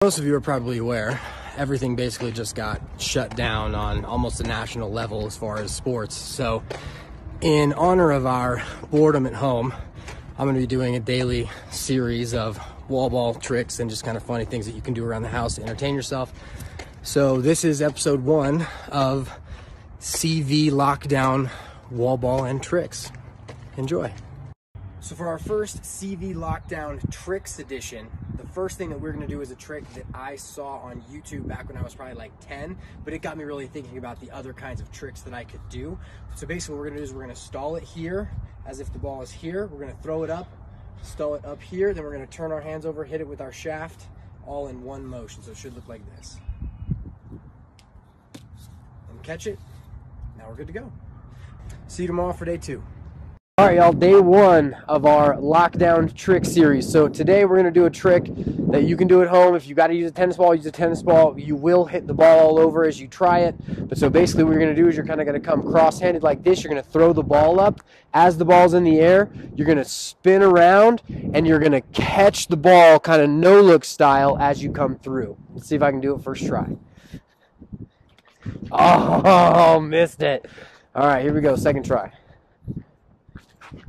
Most of you are probably aware, everything basically just got shut down on almost a national level as far as sports. So in honor of our boredom at home, I'm going to be doing a daily series of wall ball tricks and just kind of funny things that you can do around the house to entertain yourself. So this is episode 1 of CV Lockdown Wall Ball and Tricks. Enjoy. So for our first CV Lockdown Tricks edition, the first thing that we're going to do is a trick that I saw on YouTube back when I was probably like 10, but it got me really thinking about the other kinds of tricks that I could do. So basically what we're going to do is we're going to stall it here as if the ball is here. We're going to throw it up, stall it up here, then we're going to turn our hands over, hit it with our shaft, all in one motion. So it should look like this. And catch it. Now we're good to go. See you tomorrow for day 2. All right, y'all, day 1 of our lockdown trick series. So today we're gonna do a trick that you can do at home. If you gotta use a tennis ball, use a tennis ball. You will hit the ball all over as you try it. But so basically what you're gonna do is you're kind of gonna come cross-handed like this. You're gonna throw the ball up. As the ball's in the air, you're gonna spin around and you're gonna catch the ball kind of no-look style as you come through. Let's see if I can do it first try. Oh, missed it. All right, here we go, second try.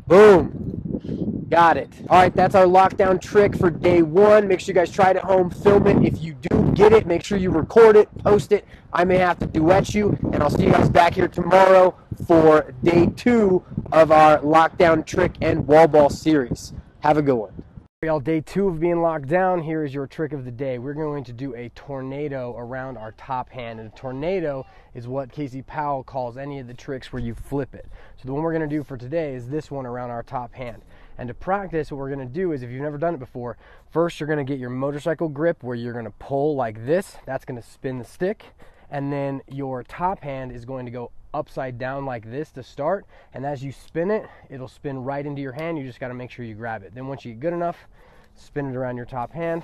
Boom. Got it. All right, that's our lockdown trick for day 1. Make sure you guys try it at home, film it. If you do get it, make sure you record it, post it. I may have to duet you, and I'll see you guys back here tomorrow for day 2 of our lockdown trick and wall ball series. Have a good one. Y'all, day 2 of being locked down. Here is your trick of the day. We're going to do a tornado around our top hand, and a tornado is what Casey Powell calls any of the tricks where you flip it. So the one we're going to do for today is this one around our top hand. And to practice, what we're going to do is, if you've never done it before, first you're going to get your motorcycle grip where you're going to pull like this. That's going to spin the stick, and then your top hand is going to go upside down like this to start, and as you spin it, it'll spin right into your hand. You just got to make sure you grab it. Then once you get good enough, spin it around your top hand.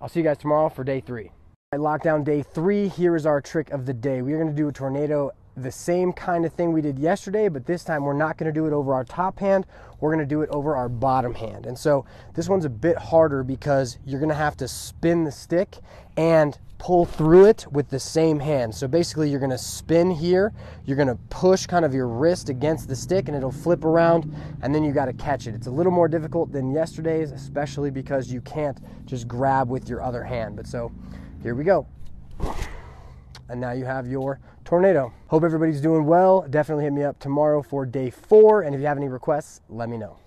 I'll see you guys tomorrow for day 3. Lockdown day 3, here is our trick of the day. We're going to do a tornado, the same kind of thing we did yesterday, but this time we're not going to do it over our top hand. We're going to do it over our bottom hand. And so this one's a bit harder because you're going to have to spin the stick and pull through it with the same hand. So basically you're going to spin here, you're going to push kind of your wrist against the stick, and it'll flip around, and then you got to catch it. It's a little more difficult than yesterday's, especially because you can't just grab with your other hand. But so here we go. And now you have your tornado. Hope everybody's doing well. Definitely hit me up tomorrow for day 4, and if you have any requests, let me know.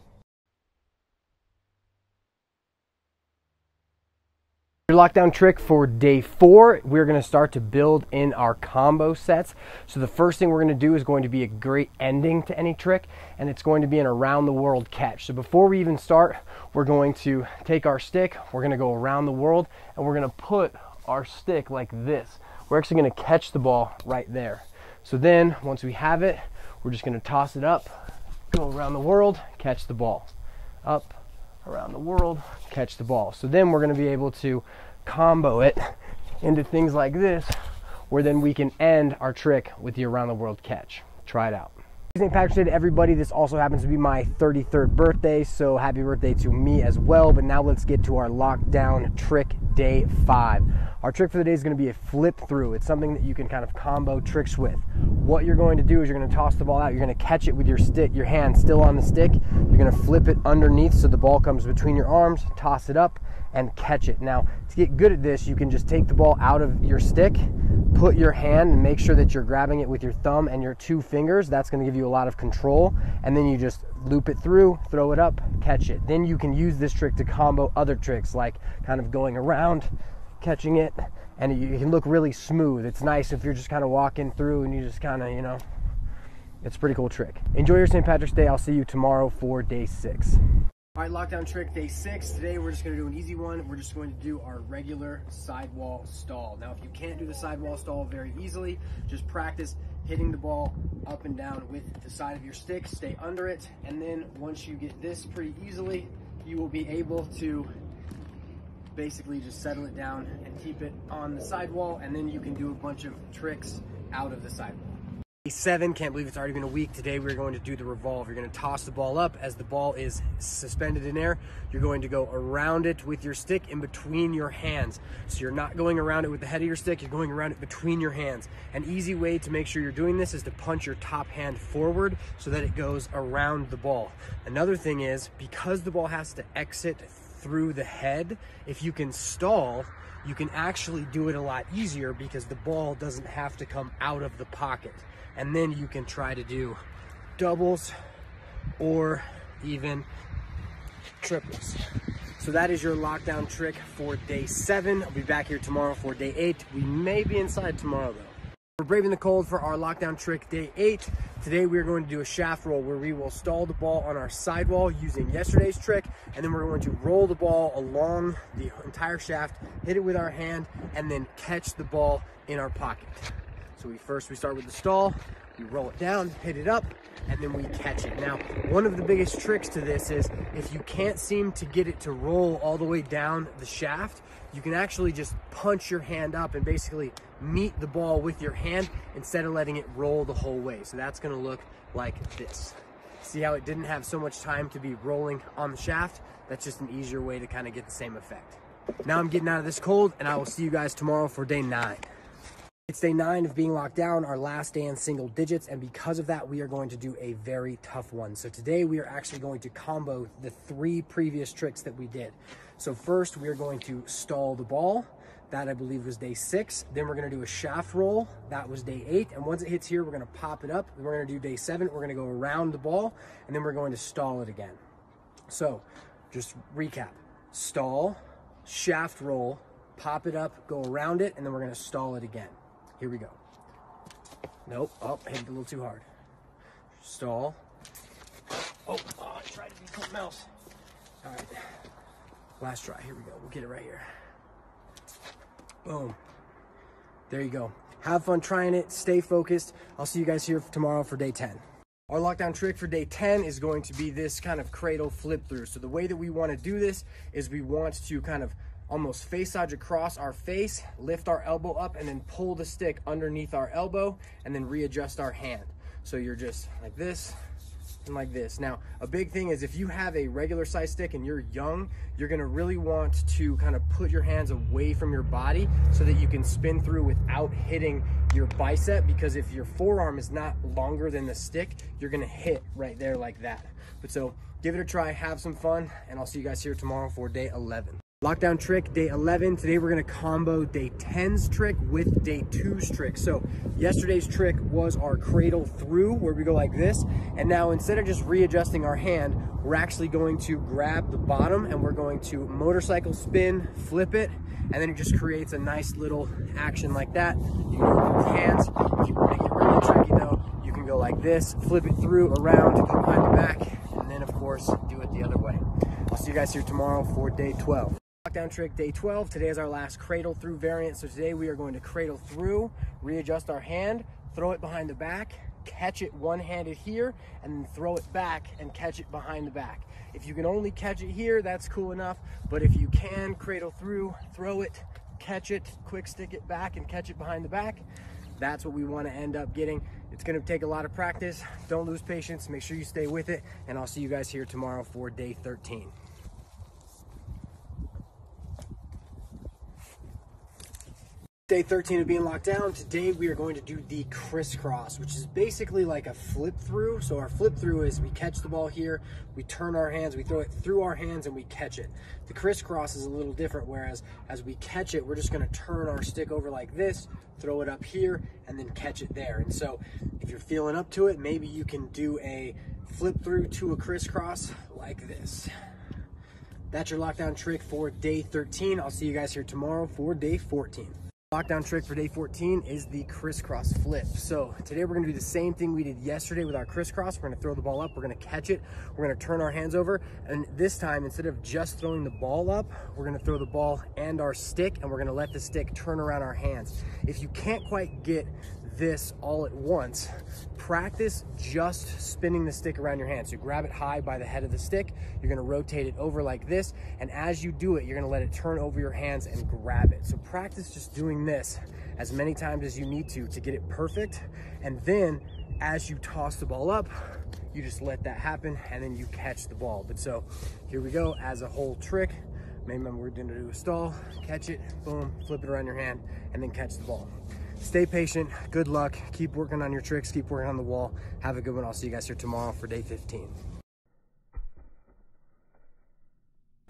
Your lockdown trick for day 4, we're going to start to build in our combo sets. So the first thing we're going to do is going to be a great ending to any trick, and it's going to be an around the world catch. So before we even start, we're going to take our stick, we're going to go around the world, and we're going to put our stick like this. We're actually going to catch the ball right there. So then once we have it, we're just going to toss it up, go around the world, catch the ball. Up, around the world, catch the ball. So then we're going to be able to combo it into things like this, where then we can end our trick with the around the world catch. Try it out. St. Patrick's Day to everybody. This also happens to be my 33rd birthday, so happy birthday to me as well. But now let's get to our lockdown trick day 5. Our trick for the day is going to be a flip through. It's something that you can kind of combo tricks with. What you're going to do is you're going to toss the ball out. You're going to catch it with your stick, your hand still on the stick. You're going to flip it underneath so the ball comes between your arms, toss it up, and catch it. Now, to get good at this, you can just take the ball out of your stick, put your hand and make sure that you're grabbing it with your thumb and your 2 fingers. That's going to give you a lot of control. And then you just loop it through, throw it up, catch it. Then you can use this trick to combo other tricks, like kind of going around, catching it, and you can look really smooth. It's nice if you're just kind of walking through and you just kind of, you know, it's a pretty cool trick. Enjoy your St. Patrick's Day. I'll see you tomorrow for day 6. All right, lockdown trick day 6. Today we're just going to do an easy one. We're just going to do our regular sidewall stall. Now, if you can't do the sidewall stall very easily, just practice hitting the ball up and down with the side of your stick. Stay under it, and then once you get this pretty easily, you will be able to basically just settle it down and keep it on the sidewall, and then you can do a bunch of tricks out of the sidewall. 7, can't believe it's already been a week. Today we're going to do the revolve. You're going to toss the ball up. As the ball is suspended in air, you're going to go around it with your stick in between your hands. So you're not going around it with the head of your stick, you're going around it between your hands. An easy way to make sure you're doing this is to punch your top hand forward so that it goes around the ball. Another thing is, because the ball has to exit through the head, if you can stall, you can actually do it a lot easier because the ball doesn't have to come out of the pocket. And then you can try to do doubles or even triples. So that is your lockdown trick for day 7. I'll be back here tomorrow for day 8. We may be inside tomorrow though. We're braving the cold for our lockdown trick day 8. Today we're going to do a shaft roll where we will stall the ball on our sidewall using yesterday's trick, and then we're going to roll the ball along the entire shaft, hit it with our hand, and then catch the ball in our pocket. So we start with the stall, we roll it down, hit it up, and then we catch it. Now, one of the biggest tricks to this is if you can't seem to get it to roll all the way down the shaft, you can actually just punch your hand up and basically meet the ball with your hand instead of letting it roll the whole way. So that's gonna look like this. See how it didn't have so much time to be rolling on the shaft? That's just an easier way to kind of get the same effect. Now I'm getting out of this cold, and I will see you guys tomorrow for day 9. It's day 9 of being locked down, our last day in single digits, and because of that, we are going to do a very tough one. So today we are actually going to combo the 3 previous tricks that we did. So first, we are going to stall the ball. That I believe was day 6. Then we're gonna do a shaft roll. That was day 8. And once it hits here, we're gonna pop it up. Then we're gonna do day 7. We're gonna go around the ball, and then we're going to stall it again. So just recap: stall, shaft roll, pop it up, go around it, and then we're gonna stall it again. Here we go. Nope, oh, hit it a little too hard. Stall. Oh, I tried to do something else. All right, last try, here we go. We'll get it right here. Boom. There you go. Have fun trying it, stay focused. I'll see you guys here tomorrow for day 10. Our lockdown trick for day 10 is going to be this kind of cradle flip through. So the way that we want to do this is we want to kind of almost face side across our face, lift our elbow up, and then pull the stick underneath our elbow, and then readjust our hand. So you're just like this and like this. Now, a big thing is if you have a regular size stick and you're young, you're gonna really want to kind of put your hands away from your body so that you can spin through without hitting your bicep, because if your forearm is not longer than the stick, you're gonna hit right there like that. But so give it a try, have some fun, and I'll see you guys here tomorrow for day 11. Lockdown trick, day 11. Today we're gonna combo day 10's trick with day 2's trick. So yesterday's trick was our cradle through, where we go like this. And now instead of just readjusting our hand, we're actually going to grab the bottom and we're going to motorcycle spin, flip it, and then it just creates a nice little action like that. You can do it with your hands. If you want to get really tricky though, you can go like this, flip it through, around, go behind the back, and then of course, do it the other way. I'll see you guys here tomorrow for day 12. Lockdown trick day 12. Today is our last cradle through variant. So today we are going to cradle through, readjust our hand, throw it behind the back, catch it one-handed here, and then throw it back and catch it behind the back. If you can only catch it here, that's cool enough. But if you can cradle through, throw it, catch it, quick stick it back and catch it behind the back, that's what we want to end up getting. It's going to take a lot of practice. Don't lose patience. Make sure you stay with it. And I'll see you guys here tomorrow for day 13. Day 13 of being locked down. Today we are going to do the crisscross, which is basically like a flip through. So our flip through is we catch the ball here, we turn our hands, we throw it through our hands, and we catch it. The crisscross is a little different, whereas as we catch it, we're just going to turn our stick over like this, throw it up here, and then catch it there. And so if you're feeling up to it, maybe you can do a flip through to a crisscross like this. That's your lockdown trick for day 13. I'll see you guys here tomorrow for day 14. Lockdown trick for day 14 is the crisscross flip. So today we're gonna do the same thing we did yesterday with our crisscross. We're gonna throw the ball up, we're gonna catch it, we're gonna turn our hands over, and this time, instead of just throwing the ball up, we're gonna throw the ball and our stick, and we're gonna let the stick turn around our hands. If you can't quite get this all at once, practice just spinning the stick around your hand. So grab it high by the head of the stick, you're gonna rotate it over like this, and as you do it, you're gonna let it turn over your hands and grab it. So practice just doing this as many times as you need to get it perfect, and then as you toss the ball up, you just let that happen, and then you catch the ball. But so here we go as a whole trick. Remember, we're gonna do a stall, catch it, boom, flip it around your hand, and then catch the ball. Stay patient, good luck, keep working on your tricks, keep working on the wall. Have a good one. I'll see you guys here tomorrow for day 15.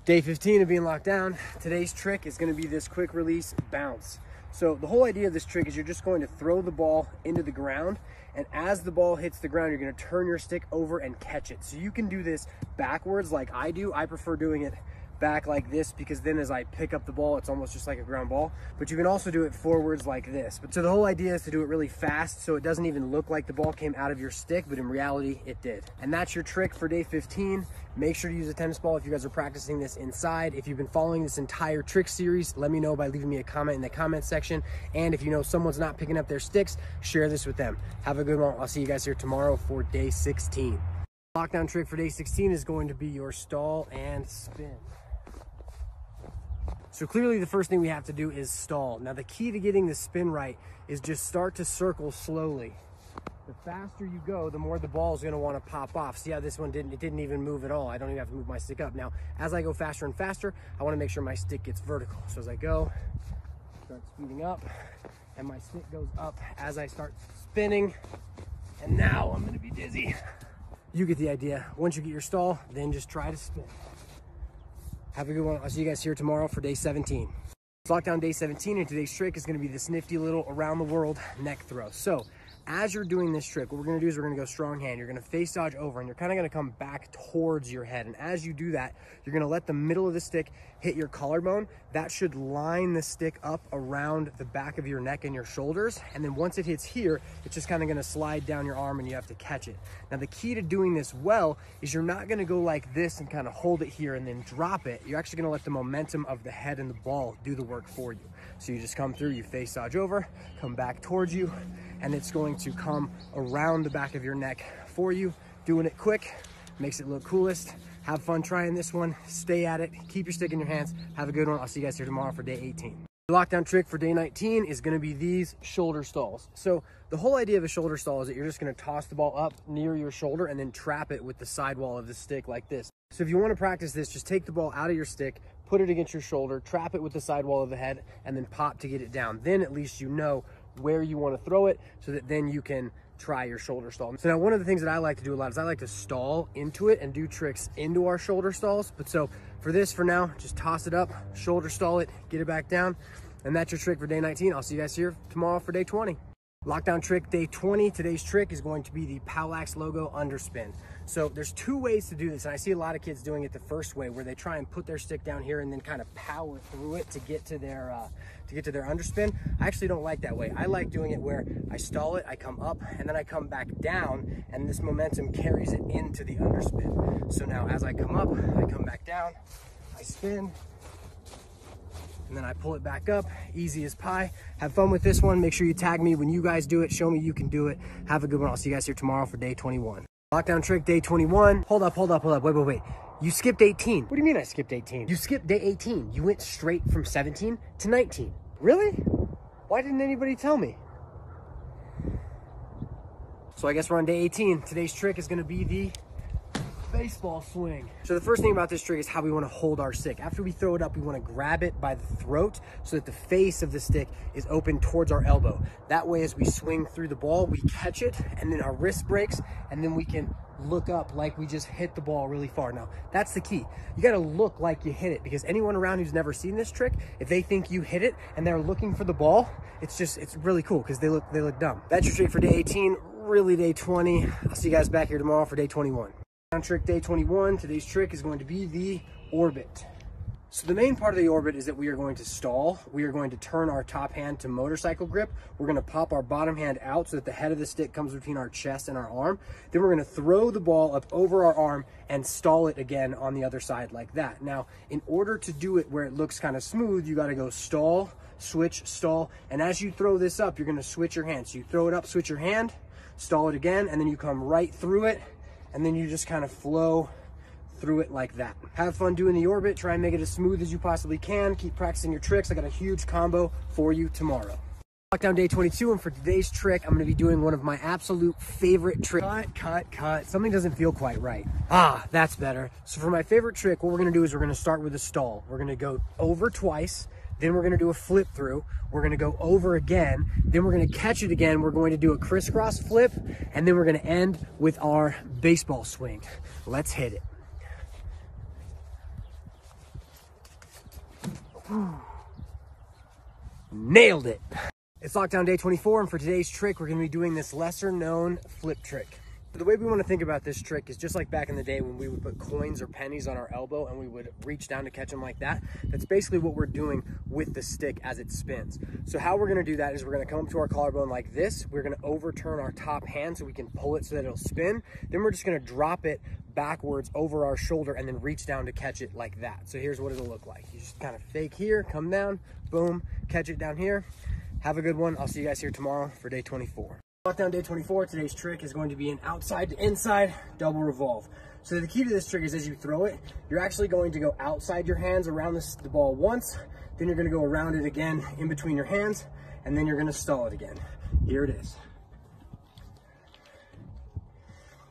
Day 15 of being locked down. Today's trick is gonna be this quick release bounce. So the whole idea of this trick is you're just going to throw the ball into the ground, and as the ball hits the ground, you're gonna turn your stick over and catch it. So you can do this backwards like I do. I prefer doing it back like this because then as I pick up the ball, it's almost just like a ground ball. But you can also do it forwards like this. But so the whole idea is to do it really fast so it doesn't even look like the ball came out of your stick, but in reality it did. And that's your trick for day 15. Make sure to use a tennis ball if you guys are practicing this inside. If you've been following this entire trick series, let me know by leaving me a comment in the comment section. And if you know someone's not picking up their sticks, share this with them. Have a good one. I'll see you guys here tomorrow for day 16. Lockdown trick for day 16 is going to be your stall and spin. So clearly the first thing we have to do is stall. Now the key to getting the spin right is just start to circle slowly. The faster you go, the more the ball is going to want to pop off. See how this one didn't even move at all. I don't even have to move my stick up. Now, as I go faster and faster, I want to make sure my stick gets vertical. So as I go, start speeding up, and my stick goes up as I start spinning. And now I'm going to be dizzy. You get the idea. Once you get your stall, then just try to spin. Have a good one. I'll see you guys here tomorrow for day 17. Lockdown day 17, and today's trick is going to be this nifty little around the world neck throw. So as you're doing this trick, what we're going to do is we're going to go strong hand. You're going to face dodge over, and you're kind of going to come back towards your head. And as you do that, you're going to let the middle of the stick hit your collarbone. That should line the stick up around the back of your neck and your shoulders. And then once it hits here, it's just kind of going to slide down your arm and you have to catch it. Now the key to doing this well is you're not going to go like this and kind of hold it here and then drop it. You're actually going to let the momentum of the head and the ball do the work for you. So you just come through, you face dodge over, come back towards you, and it's going to come around the back of your neck for you. Doing it quick makes it look coolest. Have fun trying this one. Stay at it. Keep your stick in your hands. Have a good one. I'll see you guys here tomorrow for day 18. The lockdown trick for day 19 is going to be these shoulder stalls. So the whole idea of a shoulder stall is that you're just going to toss the ball up near your shoulder and then trap it with the sidewall of the stick like this. So if you want to practice this, just take the ball out of your stick, put it against your shoulder, trap it with the sidewall of the head, and then pop to get it down. Then at least you know where you want to throw it so that then you can try your shoulder stall. So now one of the things that I like to do a lot is I like to stall into it and do tricks into our shoulder stalls. But so for this, for now, just toss it up, shoulder stall it, get it back down. And that's your trick for day 19. I'll see you guys here tomorrow for day 20. Lockdown trick day 20. Today's trick is going to be the POWLAX logo underspin. So there's two ways to do this, and I see a lot of kids doing it the first way, where they try and put their stick down here and then kind of power through it to get to their underspin. I actually don't like that way. I like doing it where I stall it, I come up, and then I come back down, and this momentum carries it into the underspin. So now as I come up, I come back down, I spin, and then I pull it back up, easy as pie. Have fun with this one. Make sure you tag me when you guys do it. Show me you can do it. Have a good one. I'll see you guys here tomorrow for day 21. Lockdown trick day 21. Hold up. Wait. You skipped 18. What do you mean I skipped 18? You skipped day 18. You went straight from 17 to 19. Really? Why didn't anybody tell me? So I guess we're on day 18. Today's trick is going to be the baseball swing. So the first thing about this trick is how we want to hold our stick. After we throw it up, we want to grab it by the throat so that the face of the stick is open towards our elbow. That way, as we swing through the ball, we catch it and then our wrist breaks, and then we can look up like we just hit the ball really far. Now, that's the key. You got to look like you hit it, because anyone around who's never seen this trick, if they think you hit it and they're looking for the ball, it's really cool because they look dumb. That's your trick for day 18, really day 20. I'll see you guys back here tomorrow for day 21. Trick day 21. Today's trick is going to be the orbit. So the main part of the orbit is that we are going to stall. We are going to turn our top hand to motorcycle grip. We're going to pop our bottom hand out so that the head of the stick comes between our chest and our arm. Then we're going to throw the ball up over our arm and stall it again on the other side like that. Now, in order to do it where it looks kind of smooth, you got to go stall, switch, stall. And as you throw this up, you're gonna switch your hand. So you throw it up, switch your hand, stall it again, and then you come right through it, and then you just kind of flow through it like that. Have fun doing the orbit. Try and make it as smooth as you possibly can. Keep practicing your tricks. I got a huge combo for you tomorrow. Lockdown day 22, and for today's trick, I'm gonna be doing one of my absolute favorite tricks. Cut. Something doesn't feel quite right. Ah, that's better. So for my favorite trick, what we're gonna do is we're gonna start with a stall. We're gonna go over twice, then we're gonna do a flip through. We're gonna go over again, then we're gonna catch it again. We're going to do a crisscross flip, and then we're gonna end with our baseball swing. Let's hit it. Nailed it. It's lockdown day 24, and for today's trick, we're gonna be doing this lesser known flip trick. The way we wanna think about this trick is just like back in the day when we would put coins or pennies on our elbow and we would reach down to catch them like that. That's basically what we're doing with the stick as it spins. So how we're gonna do that is we're gonna come up to our collarbone like this. We're gonna overturn our top hand so we can pull it so that it'll spin. Then we're just gonna drop it backwards over our shoulder and then reach down to catch it like that. So here's what it'll look like. You just kind of fake here, come down, boom, catch it down here. Have a good one. I'll see you guys here tomorrow for day 24. Lockdown day 24, today's trick is going to be an outside to inside double revolve. So the key to this trick is as you throw it, you're actually going to go outside your hands around the ball once, then you're gonna go around it again in between your hands, and then you're gonna stall it again. Here it is.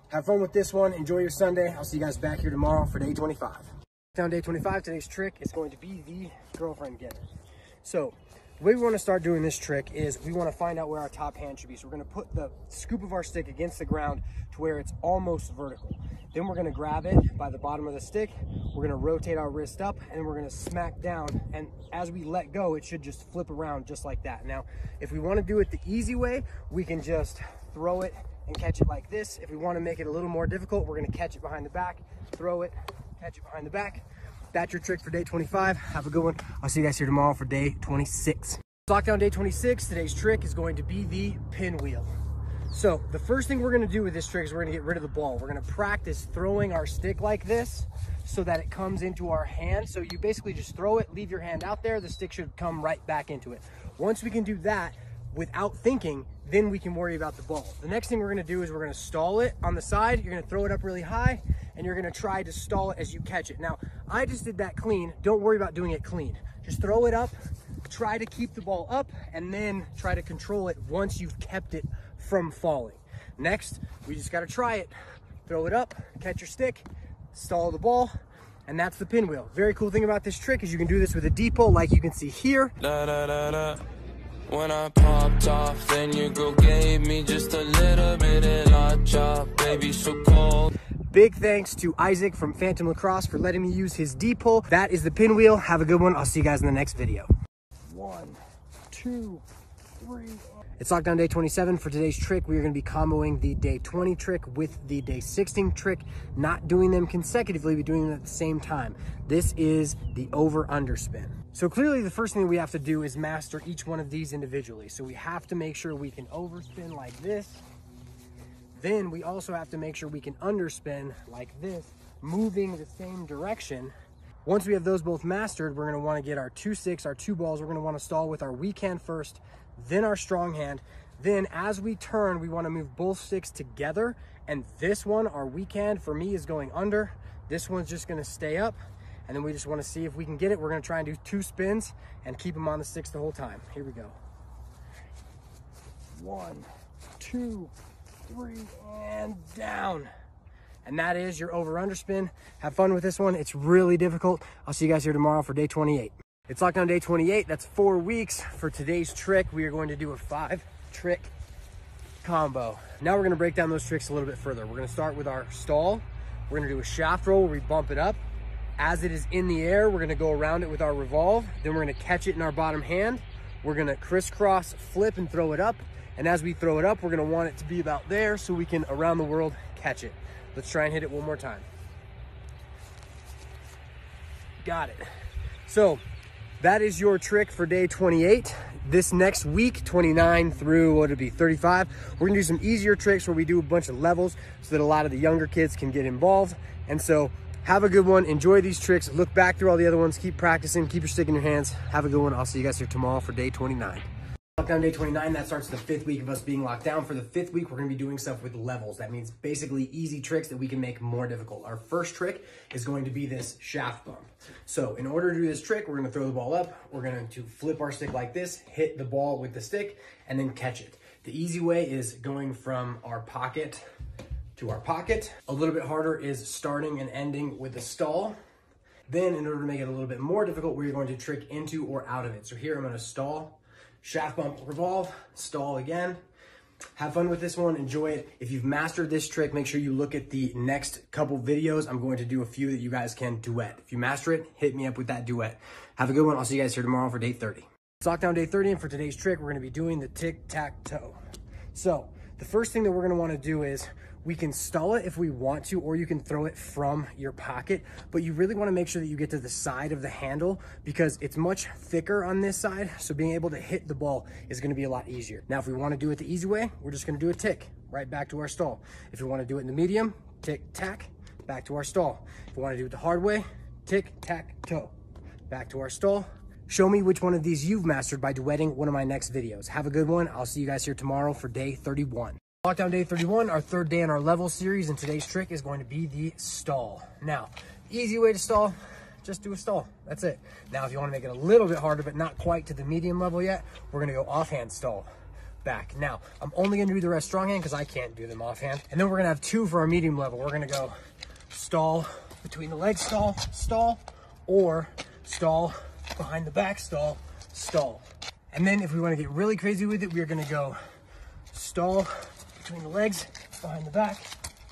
Have fun with this one. Enjoy your Sunday. I'll see you guys back here tomorrow for day 25. Lockdown day 25, today's trick is going to be the girlfriend getter. So the way we want to start doing this trick is we want to find out where our top hand should be. So we're going to put the scoop of our stick against the ground to where it's almost vertical. Then we're going to grab it by the bottom of the stick. We're going to rotate our wrist up and we're going to smack down. And as we let go, it should just flip around just like that. Now, if we want to do it the easy way, we can just throw it and catch it like this. If we want to make it a little more difficult, we're going to catch it behind the back, throw it, catch it behind the back. That's your trick for day 25. Have a good one. I'll see you guys here tomorrow for day 26. Lockdown day 26, today's trick is going to be the pinwheel. So the first thing we're gonna do with this trick is we're gonna get rid of the ball. We're gonna practice throwing our stick like this so that it comes into our hand. So you basically just throw it, leave your hand out there, the stick should come right back into it. Once we can do that without thinking, then we can worry about the ball. The next thing we're gonna do is we're gonna stall it on the side. You're gonna throw it up really high and you're gonna try to stall it as you catch it. Now, I just did that clean. Don't worry about doing it clean. Just throw it up, try to keep the ball up, and then try to control it once you've kept it from falling. Next, we just gotta try it. Throw it up, catch your stick, stall the ball, and that's the pinwheel. Very cool thing about this trick is you can do this with a depot like you can see here. When I popped off, then your girl gave me just a little bit of la chop, baby, so cold. Big thanks to Isaac from Phantom Lacrosse for letting me use his depot. That is the pinwheel. Have a good one. I'll see you guys in the next video. 1, 2, 3. It's lockdown day 27. For today's trick, we are going to be comboing the day 20 trick with the day 16 trick, not doing them consecutively, but doing them at the same time. This is the over-under spin. So clearly the first thing we have to do is master each one of these individually. So we have to make sure we can overspin like this. Then we also have to make sure we can underspin like this, moving the same direction. Once we have those both mastered, we're gonna wanna get our 2 sticks, our 2 balls. We're gonna wanna stall with our weak hand first, then our strong hand. Then as we turn, we wanna move both sticks together. And this one, our weak hand, for me is going under. This one's just gonna stay up. And then we just wanna see if we can get it. We're gonna try and do 2 spins and keep them on the sticks the whole time. Here we go. 1, 2, 3, and down. And that is your over-under spin. Have fun with this one. It's really difficult. I'll see you guys here tomorrow for day 28. It's lockdown day 28. That's 4 weeks. For today's trick, we are going to do a 5-trick combo. Now we're gonna break down those tricks a little bit further. We're gonna start with our stall. We're gonna do a shaft roll where we bump it up. As it is in the air, we're gonna go around it with our revolve. Then we're gonna catch it in our bottom hand. We're gonna crisscross flip and throw it up. And as we throw it up, we're gonna want it to be about there so we can, around the world, catch it. Let's try and hit it one more time. Got it. So that is your trick for day 28. This next week, 29 through, what would it be, 35, we're gonna do some easier tricks where we do a bunch of levels so that a lot of the younger kids can get involved. And so Have a good one. Enjoy these tricks. Look back through all the other ones. Keep practicing. Keep your stick in your hands. Have a good one. I'll see you guys here tomorrow for day 29. Lockdown day 29, that starts the 5th week of us being locked down. For the 5th week, we're gonna be doing stuff with levels. That means basically easy tricks that we can make more difficult. Our first trick is going to be this shaft bump. So in order to do this trick, we're gonna throw the ball up. We're going to flip our stick like this, hit the ball with the stick, and then catch it. The easy way is going from our pocket to our pocket. A little bit harder is starting and ending with a stall. Then in order to make it a little bit more difficult, we're going to trick into or out of it. So here I'm gonna stall, shaft bump, revolve, stall again. Have fun with this one, enjoy it. If you've mastered this trick, make sure you look at the next couple videos. I'm going to do a few that you guys can duet. If you master it, hit me up with that duet. Have a good one. I'll see you guys here tomorrow for day 30. It's lockdown day 30, and for today's trick, we're gonna be doing the tic-tac-toe. So the first thing that we're gonna wanna do is we can stall it if we want to, or you can throw it from your pocket, but you really wanna make sure that you get to the side of the handle because it's much thicker on this side, so being able to hit the ball is gonna be a lot easier. Now, if we wanna do it the easy way, we're just gonna do a tick, right back to our stall. If we wanna do it in the medium, tick-tac, back to our stall. If we wanna do it the hard way, tic-tac-toe, back to our stall. Show me which one of these you've mastered by duetting one of my next videos. Have a good one. I'll see you guys here tomorrow for day 31. Lockdown day 31, our 3rd day in our level series, and today's trick is going to be the stall. Now, easy way to stall, just do a stall. That's it. Now, if you want to make it a little bit harder, but not quite to the medium level yet, we're going to go offhand stall back. Now, I'm only going to do the rest strong hand because I can't do them offhand. And then we're going to have 2 for our medium level. We're going to go stall between the legs, stall, or stall behind the back, stall. And then if we want to get really crazy with it, we're going to go stall between the legs, behind the back,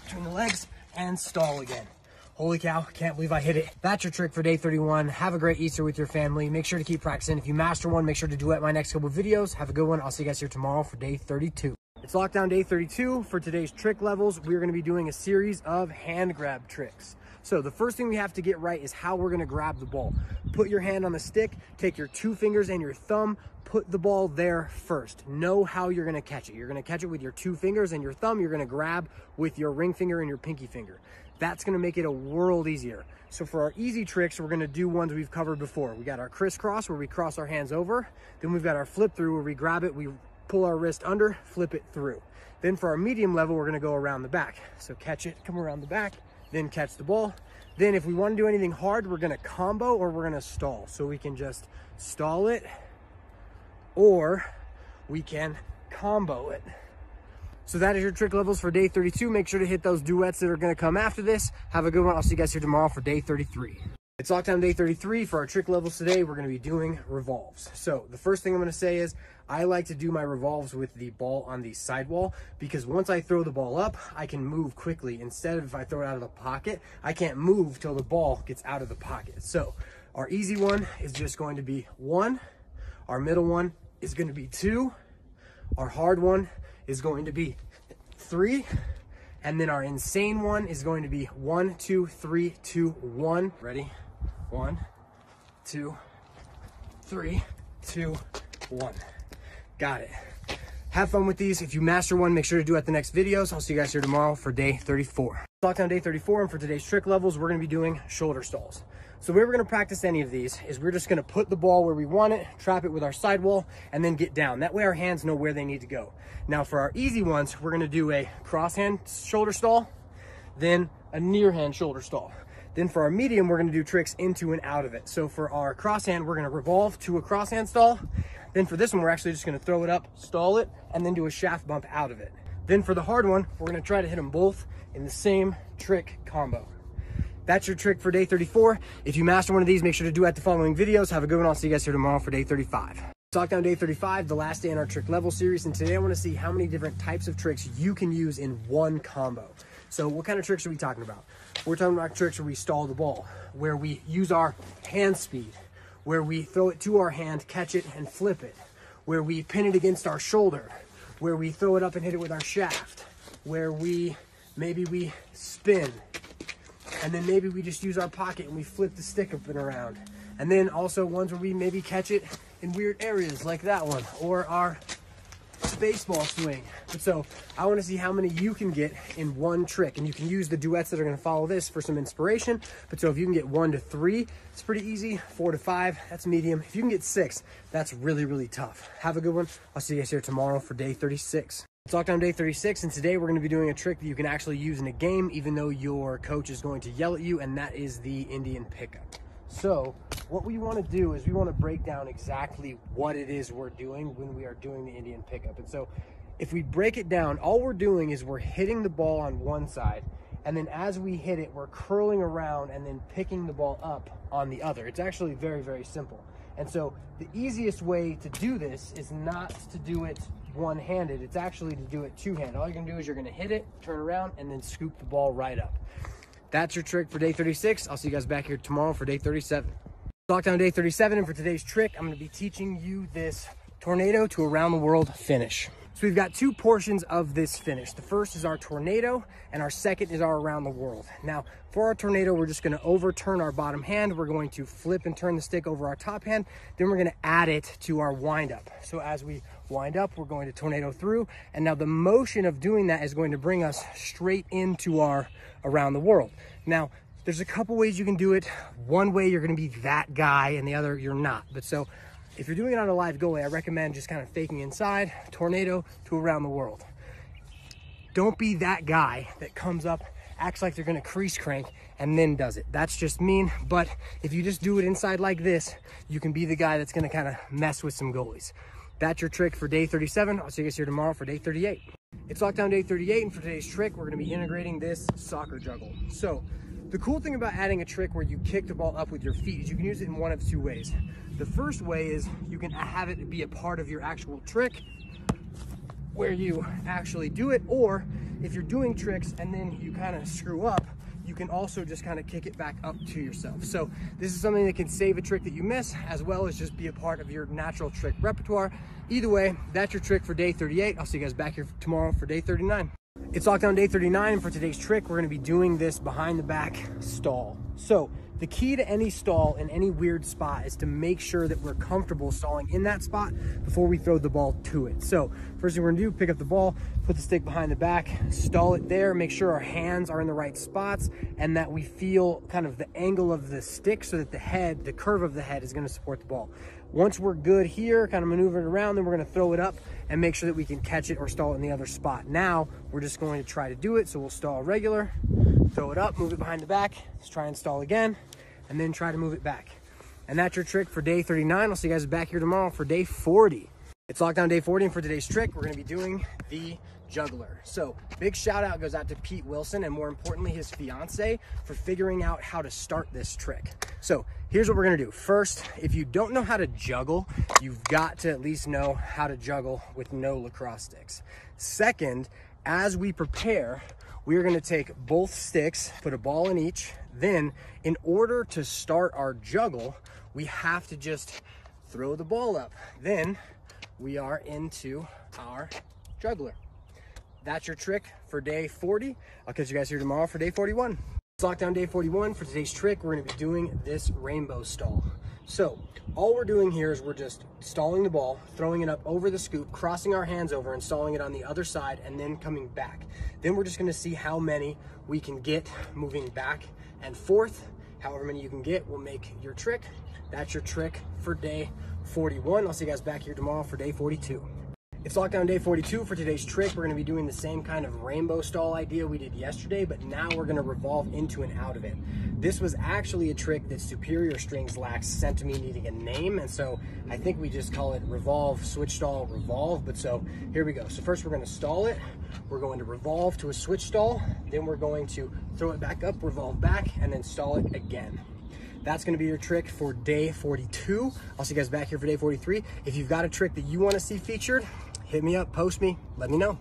between the legs, and stall again. Holy cow, can't believe I hit it. That's your trick for day 31. Have a great Easter with your family. Make sure to keep practicing. If you master one, make sure to duet my next couple videos. Have a good one. I'll see you guys here tomorrow for day 32. It's lockdown day 32. For today's trick levels, we're going to be doing a series of hand grab tricks. So the first thing we have to get right is how we're gonna grab the ball. Put your hand on the stick, take your 2 fingers and your thumb, put the ball there first. Know how you're gonna catch it. You're gonna catch it with your 2 fingers and your thumb. You're gonna grab with your ring finger and your pinky finger. That's gonna make it a world easier. So for our easy tricks, we're gonna do ones we've covered before. We got our crisscross where we cross our hands over. Then we've got our flip through where we grab it, we pull our wrist under, flip it through. Then for our medium level, we're gonna go around the back. So catch it, come around the back, then catch the ball. Then if we want to do anything hard, we're gonna combo or we're gonna stall. So we can just stall it or we can combo it. So that is your trick levels for day 32. Make sure to hit those duets that are gonna come after this. Have a good one. I'll see you guys here tomorrow for day 33. It's lockdown day 33. For our trick levels today, we're gonna be doing revolves. So the first thing I'm gonna say is I like to do my revolves with the ball on the sidewall because once I throw the ball up, I can move quickly. Instead of if I throw it out of the pocket, I can't move till the ball gets out of the pocket. So our easy one is just going to be 1. Our middle one is gonna be 2. Our hard one is going to be 3. And then our insane one is going to be 1, 2, 3, 2, 1. Ready? 1, 2, 3, 2, 1. Got it. Have fun with these. If you master one, make sure to do it at the next videos. I'll see you guys here tomorrow for day 34. Lockdown day 34, and for today's trick levels, we're gonna be doing shoulder stalls. So the way we're gonna practice any of these is we're just gonna put the ball where we want it, trap it with our sidewall, and then get down. That way our hands know where they need to go. Now for our easy ones, we're gonna do a cross hand shoulder stall, then a near hand shoulder stall. Then for our medium, we're gonna do tricks into and out of it. So for our cross hand, we're gonna revolve to a cross hand stall. Then for this one, we're actually just gonna throw it up, stall it, and then do a shaft bump out of it. Then for the hard one, we're gonna try to hit them both in the same trick combo. That's your trick for day 34. If you master one of these, make sure to do it at the following videos. Have a good one. I'll see you guys here tomorrow for day 35. Lockdown day 35, the last day in our trick level series. And today I wanna see how many different types of tricks you can use in one combo. So what kind of tricks are we talking about? We're talking about tricks where we stall the ball, where we use our hand speed, where we throw it to our hand, catch it, and flip it, where we pin it against our shoulder, where we throw it up and hit it with our shaft, where maybe we spin, and then maybe we just use our pocket and we flip the stick up and around. And then also ones where we maybe catch it in weird areas like that one, or our baseball swing. And so I want to see how many you can get in one trick. And you can use the duets that are going to follow this for some inspiration. But so if you can get 1 to 3, it's pretty easy. 4 to 5, that's medium. If you can get 6, that's really, really tough. Have a good one. I'll see you guys here tomorrow for day 36. It's lockdown day 36, and today we're going to be doing a trick that you can actually use in a game, even though your coach is going to yell at you, and that is the Indian pickup. So what we want to do is we want to break down exactly what it is we're doing when we are doing the Indian pickup. And so if we break it down, all we're doing is we're hitting the ball on one side, and then as we hit it, we're curling around and then picking the ball up on the other. It's actually very, very simple. And so the easiest way to do this is not to do it one-handed. It's actually to do it two-handed. All you're gonna do is you're gonna hit it, turn around, and then scoop the ball right up. That's your trick for day 36. I'll see you guys back here tomorrow for day 37. Lockdown day 37, and for today's trick, I'm gonna be teaching you this tornado to around the world finish. So we've got 2 portions of this finish. The first is our tornado, and our second is our around the world. Now, for our tornado, we're just gonna overturn our bottom hand. We're going to flip and turn the stick over our top hand. Then we're gonna add it to our wind up. So as we wind up, we're going to tornado through. And now the motion of doing that is going to bring us straight into our around the world. Now, there's a couple ways you can do it. One way you're gonna be that guy, and the other you're not. But so, if you're doing it on a live goalie, I recommend just kind of faking inside, tornado to around the world. Don't be that guy that comes up, acts like they're gonna crease crank, and then does it. That's just mean, but if you just do it inside like this, you can be the guy that's gonna kind of mess with some goalies. That's your trick for day 37. I'll see you guys here tomorrow for day 38. It's lockdown day 38, and for today's trick, we're gonna be integrating this soccer juggle. So, the cool thing about adding a trick where you kick the ball up with your feet is you can use it in one of 2 ways. The first way is you can have it be a part of your actual trick where you actually do it, or if you're doing tricks and then you kind of screw up, you can also just kind of kick it back up to yourself. So this is something that can save a trick that you miss, as well as just be a part of your natural trick repertoire. Either way, that's your trick for day 38. I'll see you guys back here tomorrow for day 39. It's lockdown day 39, and for today's trick, we're gonna be doing this behind the back stall. So the key to any stall in any weird spot is to make sure that we're comfortable stalling in that spot before we throw the ball to it. So first thing we're gonna do, pick up the ball, put the stick behind the back, stall it there, make sure our hands are in the right spots and that we feel kind of the angle of the stick so that the head, the curve of the head is gonna support the ball. Once we're good here, kind of maneuver it around, then we're gonna throw it up and make sure that we can catch it or stall it in the other spot. Now, we're just going to try to do it. So we'll stall regular, throw it up, move it behind the back, let's try and stall again, and then try to move it back. And that's your trick for day 39. I'll see you guys back here tomorrow for day 40. It's lockdown day 40, and for today's trick, we're gonna be doing the juggler. So big shout out goes out to Pete Wilson, and more importantly, his fiance, for figuring out how to start this trick. So here's what we're gonna do. First, if you don't know how to juggle, you've got to at least know how to juggle with no lacrosse sticks. Second, as we prepare, we're gonna take both sticks, put a ball in each. Then, in order to start our juggle, we have to just throw the ball up. Then we are into our juggler. That's your trick for day 40. I'll catch you guys here tomorrow for day 41. It's lockdown day 41. For today's trick, we're gonna be doing this rainbow stall. So all we're doing here is we're just stalling the ball, throwing it up over the scoop, crossing our hands over and stalling it on the other side, and then coming back. Then we're just gonna see how many we can get moving back and forth. However many you can get will make your trick. That's your trick for day 41. I'll see you guys back here tomorrow for day 42. It's lockdown day 42. For today's trick, we're gonna be doing the same kind of rainbow stall idea we did yesterday, but now we're gonna revolve into and out of it. This was actually a trick that Superior Strings Lax sent to me needing a name, and so I think we just call it revolve, switch stall, revolve. But so here we go. So first we're gonna stall it, we're going to revolve to a switch stall, then we're going to throw it back up, revolve back, and then stall it again. That's gonna be your trick for day 42. I'll see you guys back here for day 43. If you've got a trick that you wanna see featured, hit me up, post me, let me know.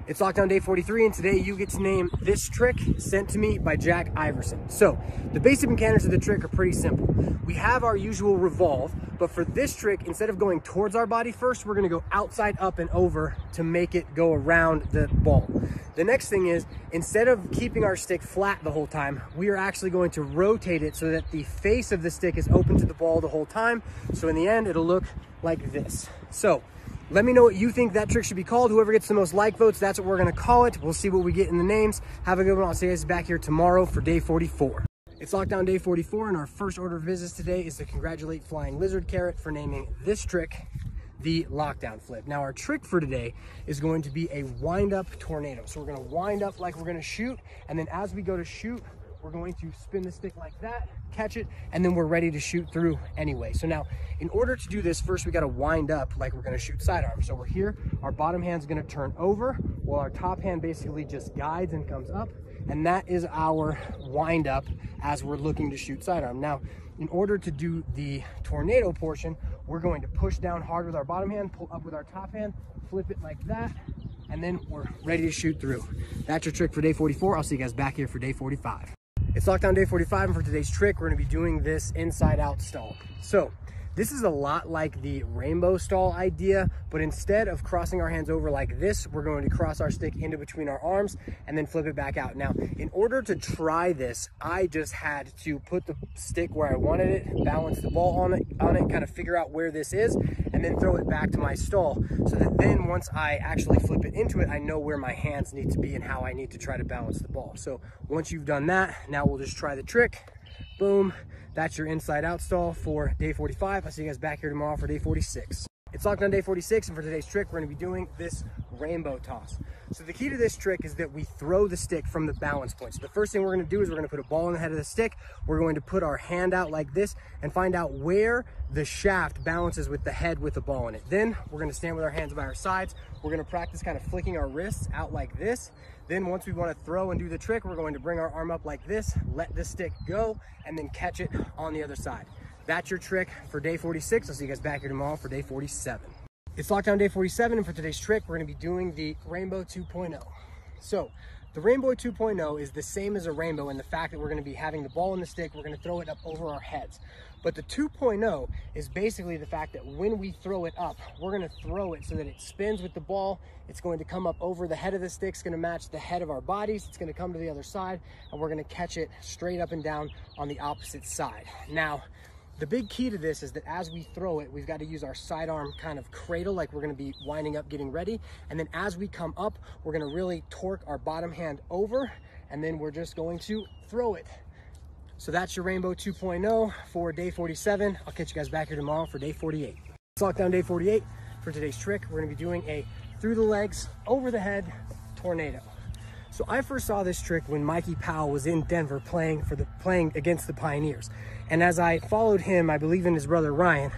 It's lockdown day 43, and today you get to name this trick sent to me by Jack Iverson. So the basic mechanics of the trick are pretty simple. We have our usual revolve, but for this trick, instead of going towards our body first, we're gonna go outside, up, and over to make it go around the ball. The next thing is, instead of keeping our stick flat the whole time, we are actually going to rotate it so that the face of the stick is open to the ball the whole time. So in the end, it'll look like this. So Let me know what you think that trick should be called. Whoever gets the most like votes, that's what we're gonna call it. We'll see what we get in the names. Have a good one. I'll see you guys back here tomorrow for day 44. It's lockdown day 44, and our first order of business today is to congratulate Flying Lizard Carrot for naming this trick the lockdown flip. Now our trick for today is going to be a wind up tornado. So we're gonna wind up like we're gonna shoot, and then as we go to shoot, we're going to spin the stick like that, catch it, and then we're ready to shoot through anyway. So now, in order to do this, first we gotta wind up like we're gonna shoot sidearm. So we're here, our bottom hand's gonna turn over, while our top hand basically just guides and comes up, and that is our wind up as we're looking to shoot sidearm. Now, in order to do the tornado portion, we're going to push down hard with our bottom hand, pull up with our top hand, flip it like that, and then we're ready to shoot through. That's your trick for day 44. I'll see you guys back here for day 45. It's lockdown day 45, and for today's trick, we're gonna be doing this inside out stall. So this is a lot like the rainbow stall idea, but instead of crossing our hands over like this, we're going to cross our stick into between our arms and then flip it back out. Now, in order to try this, I just had to put the stick where I wanted it, balance the ball on it, kind of figure out where this is, and then throw it back to my stall, so that then once I actually flip it into it, I know where my hands need to be and how I need to try to balance the ball. So once you've done that, now we'll just try the trick. Boom. That's your inside out stall for day 45. I'll see you guys back here tomorrow for day 46. It's lockdown day 46, and for today's trick, we're gonna be doing this rainbow toss. So the key to this trick is that we throw the stick from the balance point. So the first thing we're gonna do is we're gonna put a ball in the head of the stick. We're going to put our hand out like this and find out where the shaft balances with the head with the ball in it. Then we're gonna stand with our hands by our sides. We're gonna practice kind of flicking our wrists out like this. Then once we want to throw and do the trick, we're going to bring our arm up like this, let the stick go, and then catch it on the other side. That's your trick for day 46. I'll see you guys back here tomorrow for day 47. It's lockdown day 47, and for today's trick, we're gonna be doing the Rainbow 2.0. So the Rainbow 2.0 is the same as a rainbow in the fact that we're gonna be having the ball in the stick, we're gonna throw it up over our heads. But the 2.0 is basically the fact that when we throw it up, we're gonna throw it so that it spins with the ball. It's going to come up over the head of the stick. It's gonna match the head of our bodies. It's gonna come to the other side, and we're gonna catch it straight up and down on the opposite side. Now, the big key to this is that as we throw it, we've got to use our sidearm kind of cradle, like we're gonna be winding up, getting ready. And then as we come up, we're gonna really torque our bottom hand over, and then we're just going to throw it. So that's your Rainbow 2.0 for day 47. I'll catch you guys back here tomorrow for day 48. It's lockdown day 48. For today's trick, we're gonna be doing a through the legs, over the head tornado. So I first saw this trick when Mikey Powell was in Denver playing against the Pioneers. And as I followed him, I believe in his brother Ryan,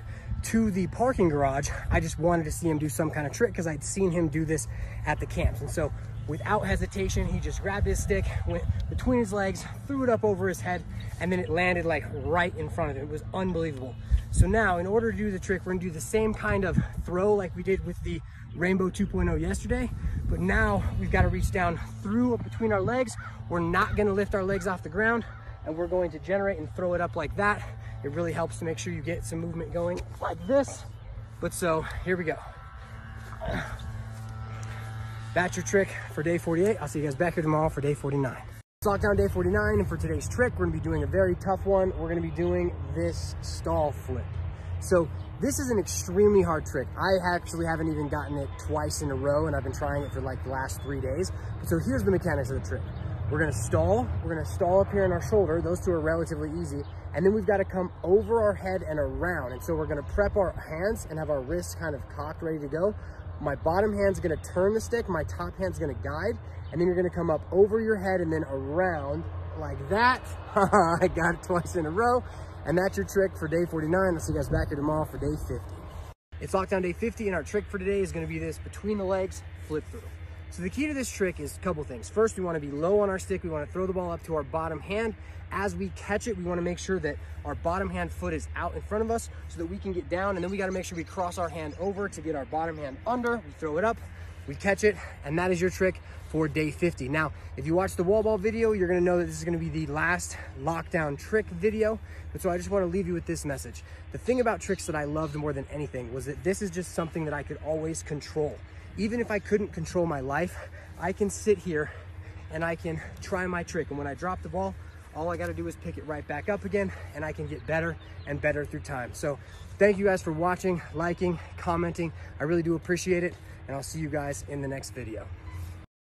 to the parking garage, I just wanted to see him do some kind of trick because I'd seen him do this at the camps. And so without hesitation, he just grabbed his stick, went between his legs, threw it up over his head, and then it landed like right in front of him. It was unbelievable. So now, in order to do the trick, we're gonna do the same kind of throw like we did with the Rainbow 2.0 yesterday, but now we've got to reach down through between our legs. We're not gonna lift our legs off the ground, and we're going to generate and throw it up like that. It really helps to make sure you get some movement going like this. But so, here we go. That's your trick for day 48. I'll see you guys back here tomorrow for day 49. It's lockdown day 49, and for today's trick, we're gonna be doing a very tough one. We're gonna be doing this stall flip. So this is an extremely hard trick. I actually haven't even gotten it twice in a row, and I've been trying it for like the last 3 days. So here's the mechanics of the trick. We're gonna stall up here in our shoulder. Those two are relatively easy. And then we've got to come over our head and around. And so we're gonna prep our hands and have our wrists kind of cocked, ready to go. My bottom hand's gonna turn the stick, my top hand's gonna guide, and then you're gonna come up over your head and then around like that. I got it twice in a row. And that's your trick for day 49. I'll see you guys back here tomorrow for day 50. It's lockdown day 50, and our trick for today is gonna be this between the legs flip through. So the key to this trick is a couple things. First, we wanna be low on our stick. We wanna throw the ball up to our bottom hand. As we catch it, we wanna make sure that our bottom hand foot is out in front of us so that we can get down, and then we gotta make sure we cross our hand over to get our bottom hand under. We throw it up, we catch it, and that is your trick for day 50. Now, if you watch the wall ball video, you're gonna know that this is gonna be the last lockdown trick video. But so I just wanna leave you with this message. The thing about tricks that I loved more than anything was that this is just something that I could always control. Even if I couldn't control my life, I can sit here and I can try my trick. And when I drop the ball, all I got to do is pick it right back up again, and I can get better and better through time. So thank you guys for watching, liking, commenting. I really do appreciate it, and I'll see you guys in the next video.